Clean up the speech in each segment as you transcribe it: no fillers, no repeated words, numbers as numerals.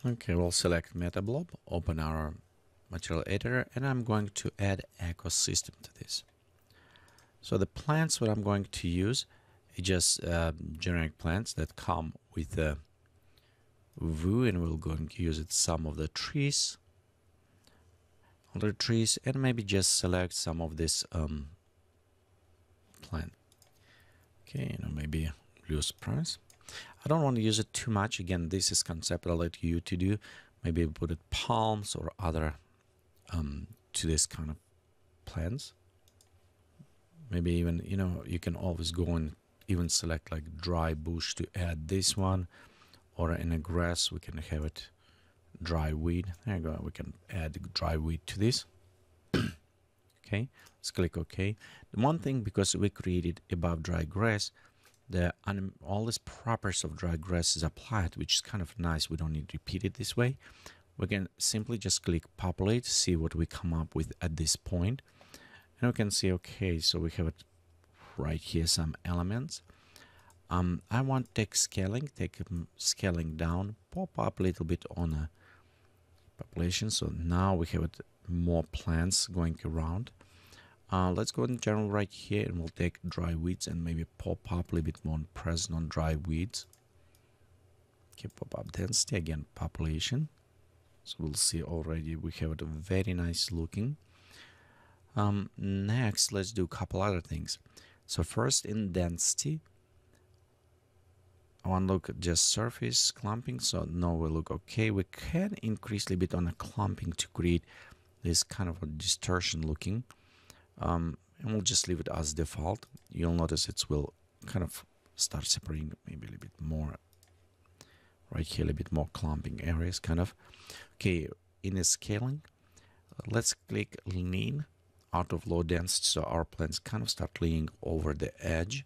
Okay, we'll select MetaBlob, open our material editor, and I'm going to add ecosystem to this. So the plants what I'm going to use is just generic plants that come with a view, and we're going to use it some of the trees, other trees, and maybe just select some of this plant. Okay, maybe reduce price. I don't want to use it too much. Again, this is concept I'll let you to do. Maybe put it palms or other to this kind of plants. Maybe even, you can always go and even select like dry bush to add this one, or in a grass we can have it dry weed. There you go. We can add dry weed to this. Okay, let's click OK. The one thing, because we created above dry grass, all these properties of dry grass is applied, which is kind of nice. We don't need to repeat it this way. We can simply just click populate, see what we come up with at this point. And we can see, okay, so we have it right here, some elements. I want text scaling, take scaling down, pop up a little bit on a population. So now we have it, more plants going around. Let's go in general right here, and we'll take dry weeds and maybe pop up a little bit more present on dry weeds. Okay, pop up density, again, population. So we'll see already we have it very nice looking. Next, let's do a couple other things. So first, in density, I want to look at just surface clumping. So now we look okay. We can increase a little bit on a clumping to create this kind of a distortion looking. And we'll just leave it as default. You'll notice it will kind of start separating maybe a little bit more right here, a little bit more clumping areas kind of. Okay, in the scaling, let's click lean out of low density, so our plants kind of start leaning over the edge.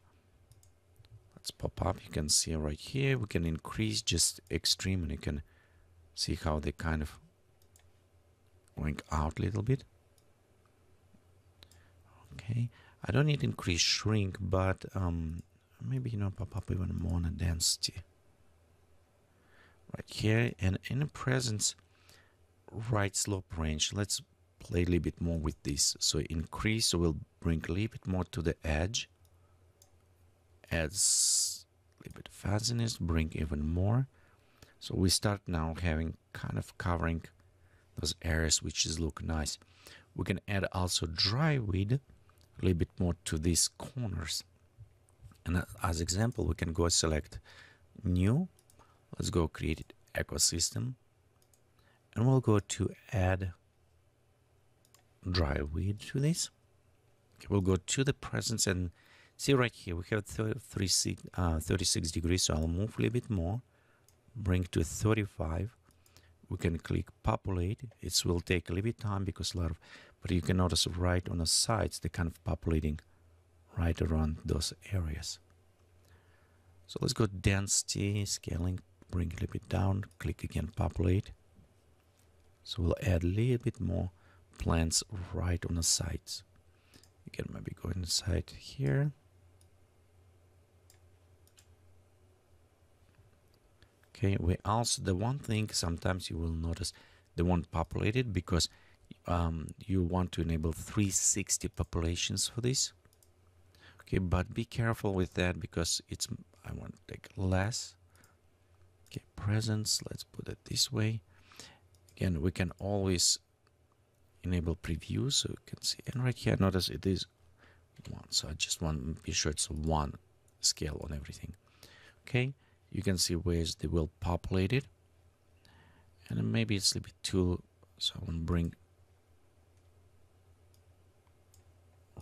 Let's pop up. You can see right here we can increase just extreme, and you can see how they kind of going out a little bit. Okay, I don't need increase shrink, but maybe pop up even more on the density right here. And in the presence right slope range, let's play a little bit more with this. So increase, so we'll bring a little bit more to the edge, adds a little bit of fuzziness, bring even more. So we start now having kind of covering those areas which is look nice. We can add also dry weed a little bit more to these corners, and as example we can go select new. Let's go create ecosystem, and we'll go to add dry weed to this. Okay, we'll go to the presence and see right here we have 36 degrees, so I'll move a little bit more, bring to 35. We can click populate. It will take a little bit time because but you can notice right on the sides they're kind of populating right around those areas. So let's go density, scaling, bring a little bit down, click again populate. So we'll add a little bit more plants right on the sides. You can maybe go inside here. Okay, we also, the one thing sometimes you will notice they won't populate it because you want to enable 360 populations for this. Okay, but be careful with that because I want to take less. Okay, presence, let's put it this way. Again, we can always enable preview so you can see. And right here, notice it is 1. So I just want to be sure it's 1 scale on everything. Okay, you can see where they will populate it. And then maybe it's a little bit too, so I want to bring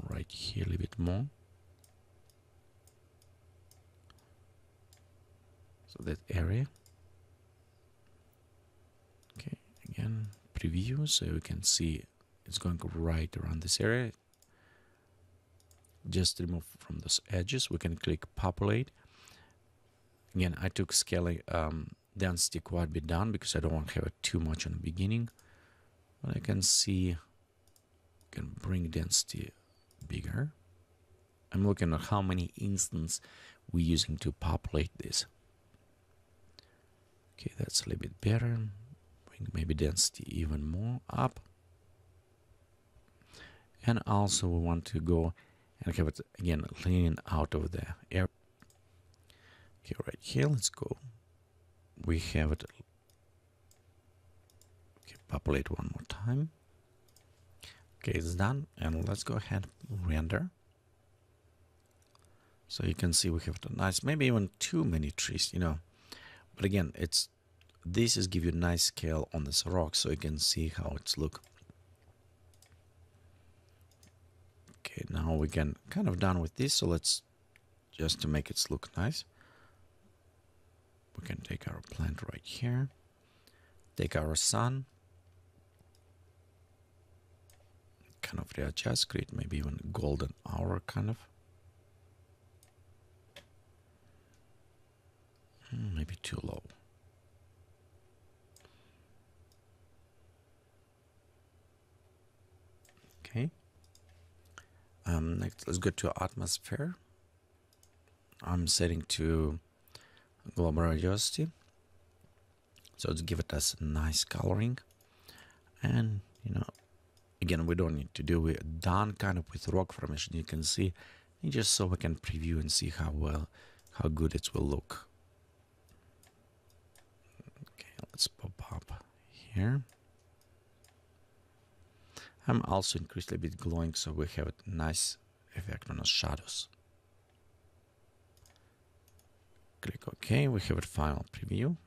right here a little bit more. So that area. Okay, again, preview so you can see it's going right around this area. Just remove from those edges. We can click populate. Again, I took scaling density quite a bit down because I don't want to have it too much in the beginning. But I can see, I can bring density bigger. I'm looking at how many instances we're using to populate this. Okay, that's a little bit better. think maybe density even more up. And also we want to go and have it again leaning out of the air. Okay, right here, let's go. We have it. Okay, populate one more time. Okay, it's done, and let's go ahead and render. So you can see we have a nice, maybe even too many trees, you know. But again, this is give you a nice scale on this rock, so you can see how it's look. Okay, now we can kind of done with this, so let's just to make it look nice. We can take our plant right here, take our sun, kind of readjust, create maybe even golden hour kind of. Maybe too low. Okay. Next, let's go to atmosphere. I'm setting to global radiosity, so to give it us a nice coloring. And you know, again, we don't need to do, we're done kind of with rock formation. You can see, and just so we can preview and see how good it will look. Okay, let's pop up here. I'm also increased a bit glowing, so we have a nice effect on the shadows. Click OK. We have a final preview.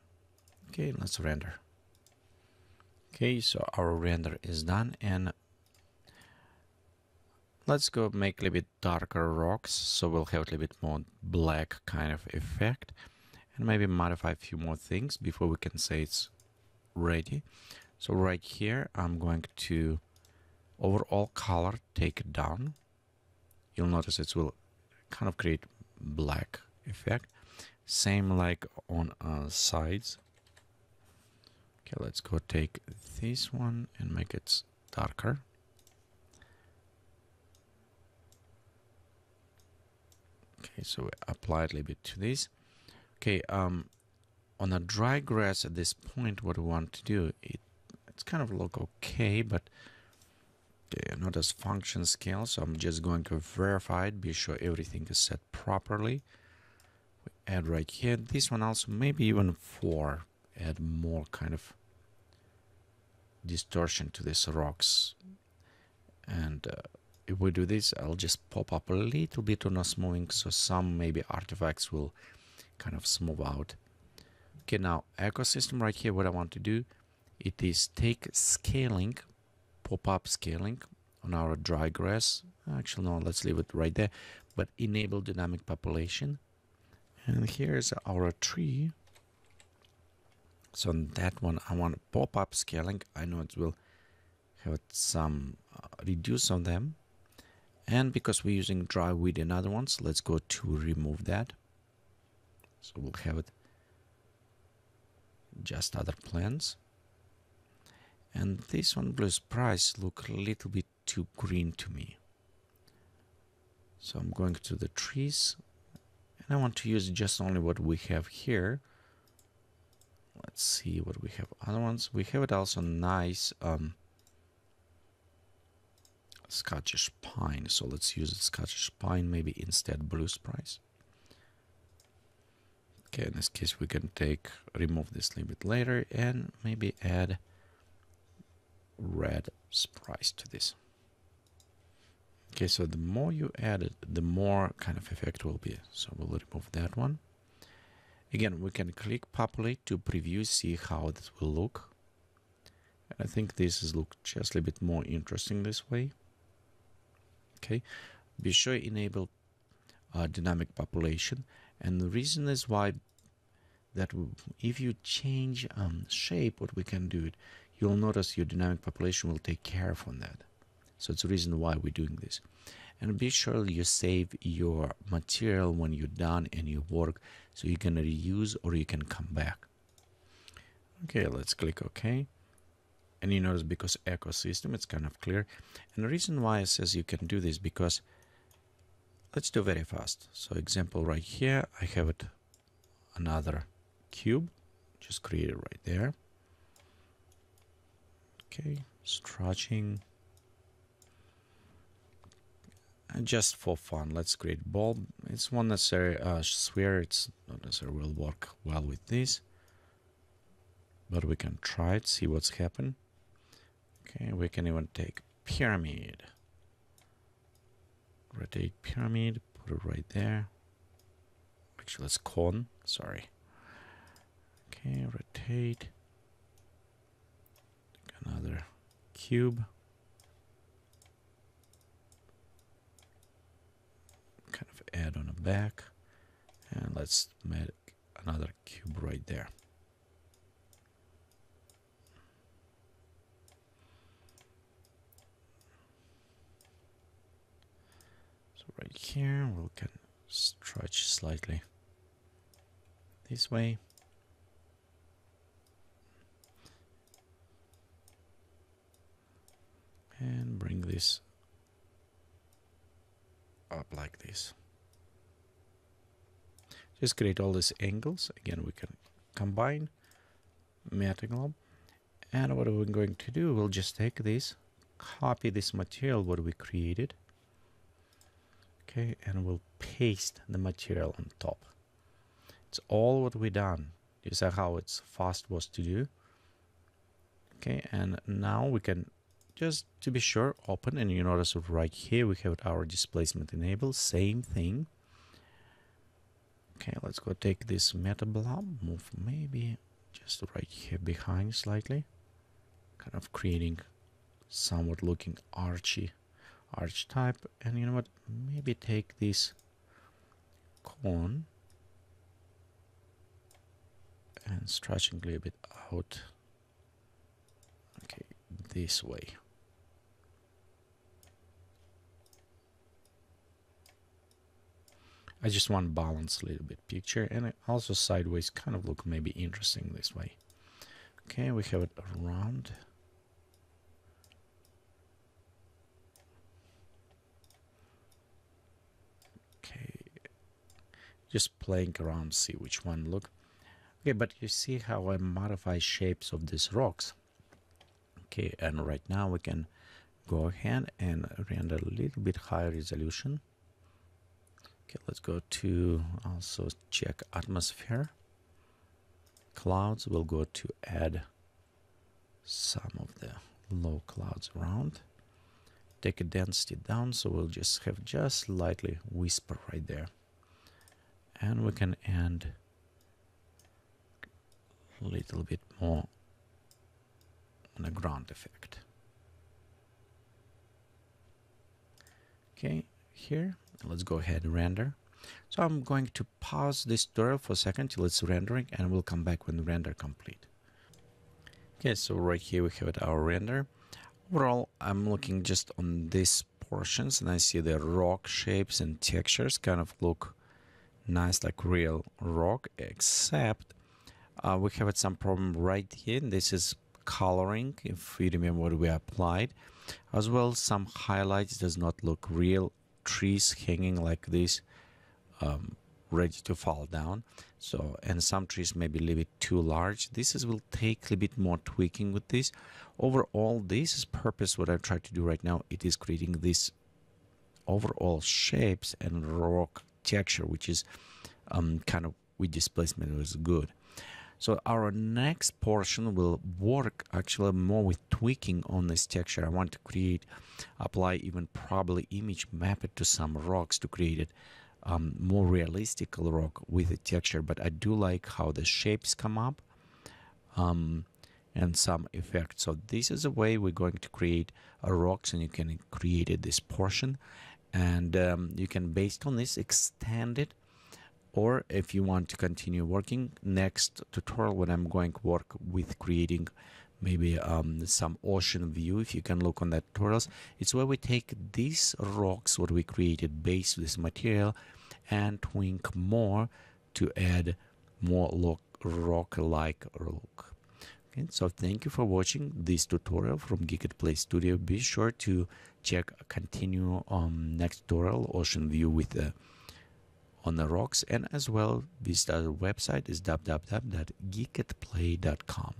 Okay, let's render. Okay, so our render is done, and let's go make a little bit darker rocks, so we'll have a little bit more black kind of effect, and maybe modify a few more things before we can say it's ready. So right here, I'm going to overall color, take it down. You'll notice it will kind of create black effect. Same like on sides. Okay, let's go take this one and make it darker. Okay, so we apply a little bit to this. Okay, on a dry grass at this point, what we want to do, it's kind of look okay, but not as function scale, so I'm just going to verify it, be sure everything is set properly. We add right here. This one also, maybe even 4, add more kind of distortion to these rocks. And if we do this, I'll just pop up a little bit on a smoothing, so some maybe artifacts will kind of smooth out. Okay, now ecosystem right here, what I want to do, it is take scaling, pop-up scaling on our dry grass. Actually, no, let's leave it right there, but enable dynamic population. And here's our tree. So on that one, I want pop-up scaling. I know it will have some reduce on them. And because we're using dry with another ones, let's go to remove that. So we'll have it just other plants. And this one, blue's price, look a little bit too green to me. So I'm going to the trees, and I want to use just only what we have here. Let's see what we have. Other ones, we have it also nice Scottish pine. So let's use Scottish pine maybe instead blue's price. Okay, in this case we can remove this a little bit later and maybe add red price to this. Okay, so the more you add it, the more kind of effect will be. So we'll remove that one. Again, we can click populate to preview, see how this will look. And I think this is look just a little bit more interesting this way. Okay, be sure enable dynamic population, and the reason is why that if you change shape, what we can do it, you'll notice your dynamic population will take care of on that. So it's the reason why we're doing this. And be sure you save your material when you're done and you work, so you can reuse or you can come back. Okay, let's click OK. And you notice because ecosystem, it's kind of clear. And the reason why it says you can do this, because let's do very fast. So example right here, I have it another cube, just create it right there. Okay, stretching. And just for fun, let's create bulb. It's one necessary sphere. It's not necessarily will work well with this, but we can try it, see what's happened. Okay, we can even take pyramid. Rotate pyramid, put it right there. Actually, it's cone, sorry. Okay, rotate. Take another cube. Kind of add on the back. And let's make another cube right there. So right here, we can stretch slightly this way. And bring this up like this. Just create all these angles. Again, we can combine matte globe. And what we're going to do, we'll just take this, copy this material what we created. Okay, and we'll paste the material on top. It's all what we done. You see how it's fast was to do. Okay, and now we can just to be sure open, and you notice right here we have our displacement enabled. Same thing. Okay, let's go take this meta blob, move maybe just right here behind slightly, kind of creating somewhat looking arch type. And you know what, maybe take this cone and stretching a little bit out. Okay, this way. I just want to balance a little bit picture, and it also sideways kind of look maybe interesting this way. Okay, we have it around. Okay, just playing around, see which one look. Okay, but you see how I modify shapes of these rocks. Okay, and right now we can go ahead and render a little bit higher resolution. Okay, let's go to also check atmosphere. Clouds, we'll go to add some of the low clouds around. Take a density down, so we'll just have just slightly whisper right there. And we can add a little bit more on a ground effect. Okay, here. Let's go ahead and render. So I'm going to pause this tutorial for a second till it's rendering, and we'll come back when the render complete. Okay, so right here we have our render. Overall, I'm looking just on these portions, and I see the rock shapes and textures kind of look nice, like real rock, except we have some problem right here. This is coloring, if you remember what we applied. As well, some highlights does not look real. Trees hanging like this, ready to fall down. So, and some trees may be a little bit too large. Will take a little bit more tweaking with this. Overall, this is purpose what I try to do right now. It is creating this overall shapes and rock texture, which is kind of with displacement was good. So our next portion will work actually more with tweaking on this texture. I want to create, apply even probably image, map it to some rocks to create it more realistic rock with the texture. But I do like how the shapes come up and some effects. So this is a way we're going to create a rocks, and you can create this portion, and you can, based on this, extend it. Or if you want to continue working, next tutorial when I'm going to work with creating maybe some ocean view, if you can look on that tutorials, it's where we take these rocks what we created based this material and twink more to add more rock-like look. Okay, so thank you for watching this tutorial from Geekatplay Studio. Be sure to check continue next tutorial, ocean view with the on the rocks, and as well visit our website is www.geekatplay.com.